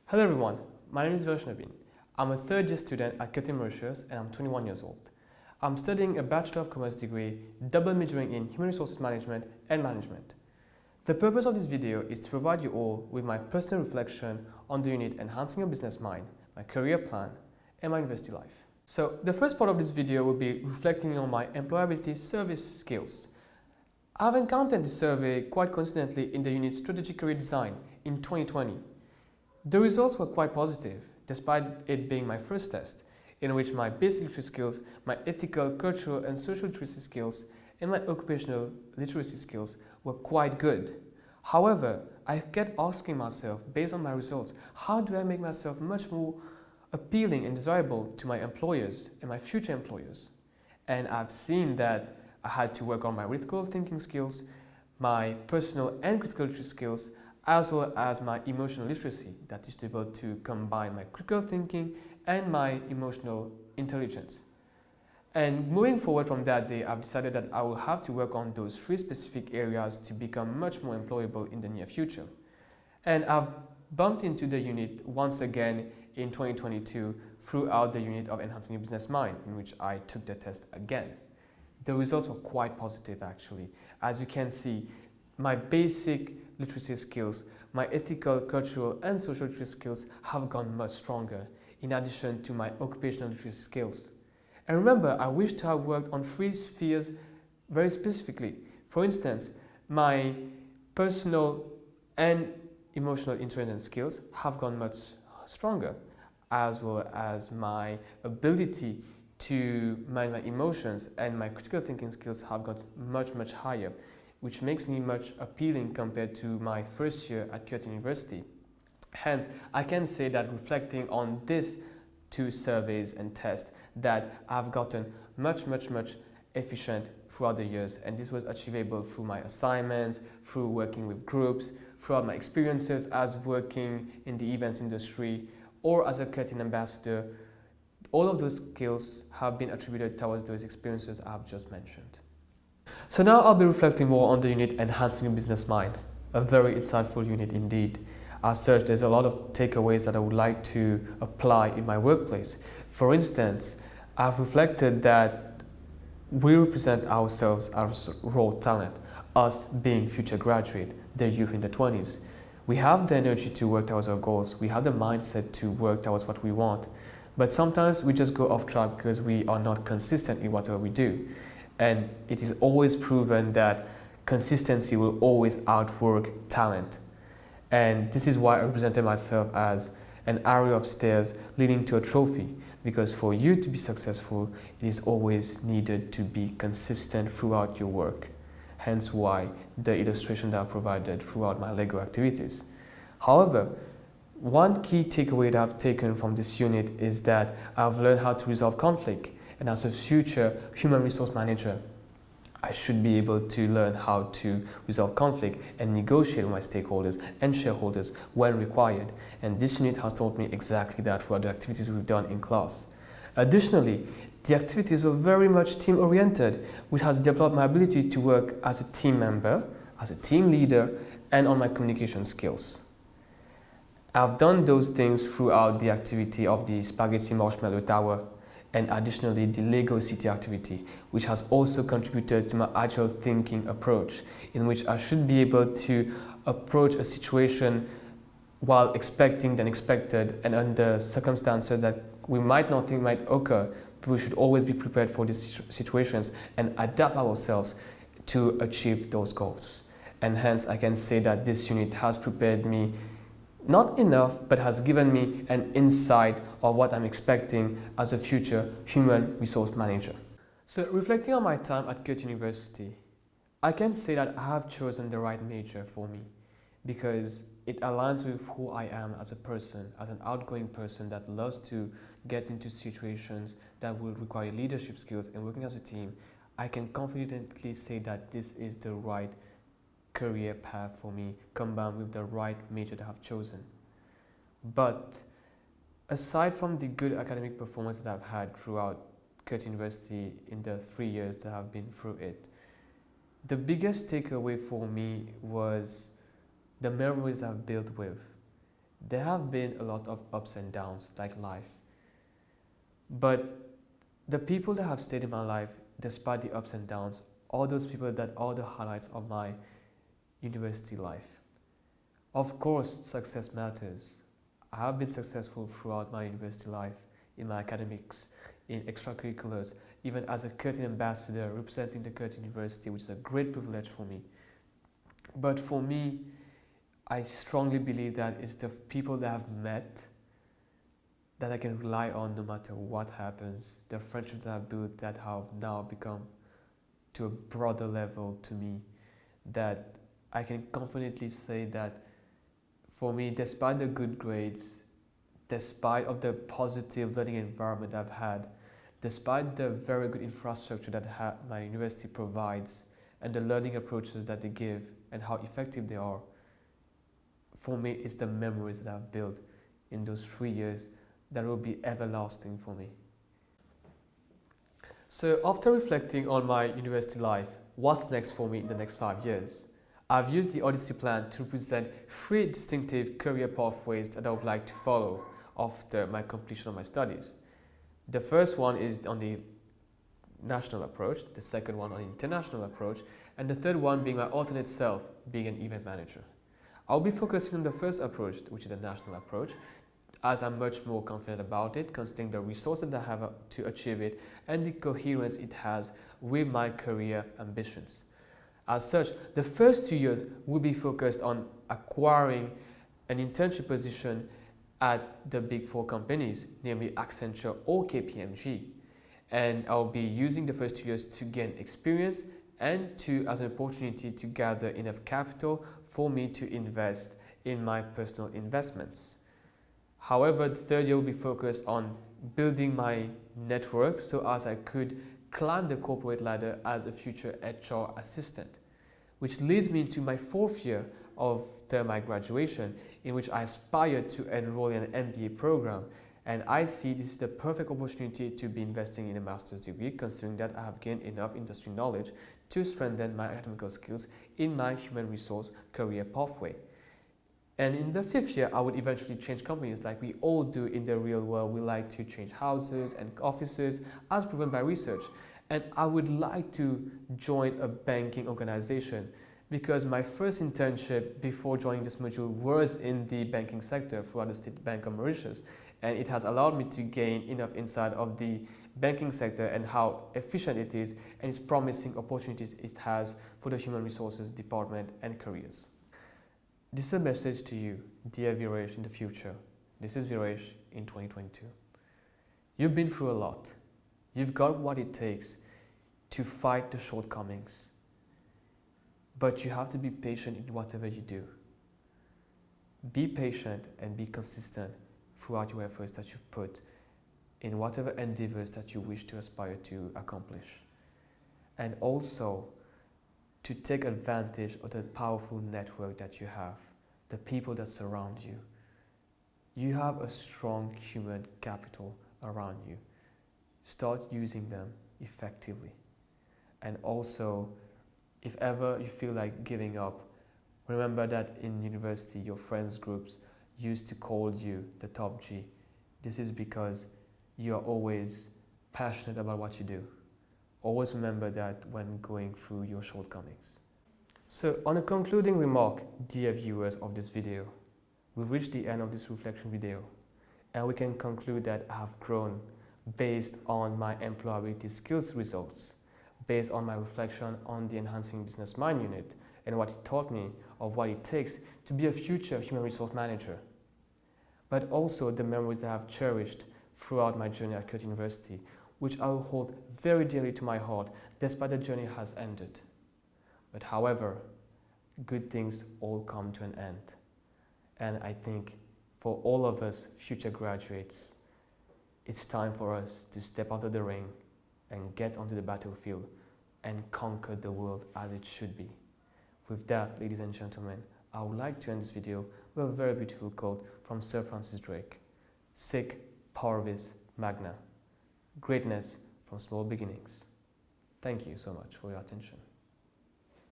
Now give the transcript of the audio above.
Hello everyone, my name is Veeresh Nobeen. I'm a third-year student at Curtin Mauritius and I'm 21 years old. I'm studying a Bachelor of Commerce degree, double majoring in Human Resources Management and Management. The purpose of this video is to provide you all with my personal reflection on the unit Enhancing Your Business Mind, my career plan, and my university life. So the first part of this video will be reflecting on my employability service skills. I've encountered this survey quite consistently in the unit Strategic Career Design in 2020. The results were quite positive, despite it being my first test, in which my basic literacy skills, my ethical, cultural, and social literacy skills, and my occupational literacy skills were quite good. However, I kept asking myself, based on my results, how do I make myself much more appealing and desirable to my employers and my future employers? And I've seen that I had to work on my critical thinking skills, my personal and critical literacy skills, as well as my emotional literacy, that is to be able to combine my critical thinking and my emotional intelligence. And moving forward from that day, I've decided that I will have to work on those three specific areas to become much more employable in the near future. And I've bumped into the unit once again in 2022 throughout the unit of Enhancing Your Business Mind, in which I took the test again. The results were quite positive actually. As you can see, my basic literacy skills, my ethical, cultural, and social literacy skills have gone much stronger, in addition to my occupational literacy skills. And remember, I wish to have worked on three spheres very specifically. For instance, my personal and emotional intelligence skills have gone much stronger, as well as my ability to manage my emotions and my critical thinking skills have got much higher, which makes me much appealing compared to my first year at Curtin University. Hence, I can say that reflecting on these two surveys and tests that I've gotten much efficient throughout the years, and this was achievable through my assignments, through working with groups, throughout my experiences as working in the events industry or as a Curtin ambassador. All of those skills have been attributed towards those experiences I've just mentioned. So now I'll be reflecting more on the unit Enhancing Your Business Mind, a very insightful unit indeed. As such, there's a lot of takeaways that I would like to apply in my workplace. For instance, I've reflected that we represent ourselves as raw talent, us being future graduate, the youth in the 20s. We have the energy to work towards our goals, we have the mindset to work towards what we want, but sometimes we just go off track because we are not consistent in whatever we do. And it is always proven that consistency will always outwork talent. And this is why I represented myself as an array of stairs leading to a trophy. Because for you to be successful, it is always needed to be consistent throughout your work. Hence why the illustration that I provided throughout my Lego activities. However, one key takeaway that I've taken from this unit is that I've learned how to resolve conflict. And as a future human resource manager, I should be able to learn how to resolve conflict and negotiate with my stakeholders and shareholders when required. And this unit has taught me exactly that throughout the activities we've done in class. Additionally, the activities were very much team-oriented, which has developed my ability to work as a team member, as a team leader, and on my communication skills. I've done those things throughout the activity of the Spaghetti Marshmallow Tower, and additionally the Lego City activity, which has also contributed to my agile thinking approach, in which I should be able to approach a situation while expecting the unexpected and under circumstances that we might not think might occur, but we should always be prepared for these situations and adapt ourselves to achieve those goals. And hence I can say that this unit has prepared me not enough, but has given me an insight of what I'm expecting as a future human resource manager. So reflecting on my time at Curtin University, I can say that I have chosen the right major for me because it aligns with who I am as a person, as an outgoing person that loves to get into situations that will require leadership skills and working as a team. I can confidently say that this is the right career path for me, combined with the right major that I've chosen. But aside from the good academic performance that I've had throughout Curtin University in the 3 years that I've been through it, the biggest takeaway for me was the memories I've built with There have been a lot of ups and downs, like life. But the people that have stayed in my life, despite the ups and downs, all those people that are the highlights of my university life. Of course, success matters. I have been successful throughout my university life, in my academics, in extracurriculars, even as a Curtin ambassador representing the Curtin University, which is a great privilege for me. But for me, I strongly believe that it's the people that I've met that I can rely on no matter what happens, the friendships that I've built that have now become to a broader level to me, that I can confidently say that for me, despite the good grades, despite of the positive learning environment I've had, despite the very good infrastructure that my university provides and the learning approaches that they give and how effective they are, for me, it's the memories that I've built in those 3 years that will be everlasting for me. So after reflecting on my university life, what's next for me in the next 5 years? I've used the Odyssey plan to represent 3 distinctive career pathways that I would like to follow after my completion of my studies. The first one is on the national approach, the second one on the international approach, and the third one being my alternate self, being an event manager. I'll be focusing on the first approach, which is the national approach, as I'm much more confident about it, considering the resources that I have to achieve it and the coherence it has with my career ambitions. As such, the first 2 years will be focused on acquiring an internship position at the Big Four companies, namely Accenture or KPMG. And I'll be using the first 2 years to gain experience and as an opportunity to gather enough capital for me to invest in my personal investments. However, the third year will be focused on building my network so as I could climb the corporate ladder as a future HR assistant, which leads me into my 4th year after my graduation, in which I aspire to enroll in an MBA program. And I see this is the perfect opportunity to be investing in a master's degree, considering that I have gained enough industry knowledge to strengthen my academic skills in my human resource career pathway. And in the 5th year, I would eventually change companies like we all do in the real world. We like to change houses and offices as proven by research. And I would like to join a banking organization because my first internship before joining this module was in the banking sector throughout the State Bank of Mauritius. And it has allowed me to gain enough insight of the banking sector and how efficient it is and its promising opportunities it has for the human resources department and careers. This is a message to you, dear Veeresh in the future. This is Veeresh in 2022. You've been through a lot. You've got what it takes to fight the shortcomings. But you have to be patient in whatever you do. Be patient and be consistent throughout your efforts that you've put in whatever endeavors that you wish to aspire to accomplish. And also, to take advantage of the powerful network that you have, the people that surround you. You have a strong human capital around you. Start using them effectively. And also, if ever you feel like giving up, remember that in university, your friends groups used to call you the top G. This is because you are always passionate about what you do. Always remember that when going through your shortcomings. So on a concluding remark, dear viewers of this video, we've reached the end of this reflection video, and we can conclude that I have grown based on my employability skills results, based on my reflection on the Enhancing Business Mind unit and what it taught me of what it takes to be a future human resource manager, but also the memories that I've cherished throughout my journey at Curtin University, which I will hold very dearly to my heart despite the journey has ended. But however, good things all come to an end. And I think for all of us future graduates, it's time for us to step out of the ring and get onto the battlefield and conquer the world as it should be. With that, ladies and gentlemen, I would like to end this video with a very beautiful quote from Sir Francis Drake. Sic parvis magna. Greatness from small beginnings. Thank you so much for your attention.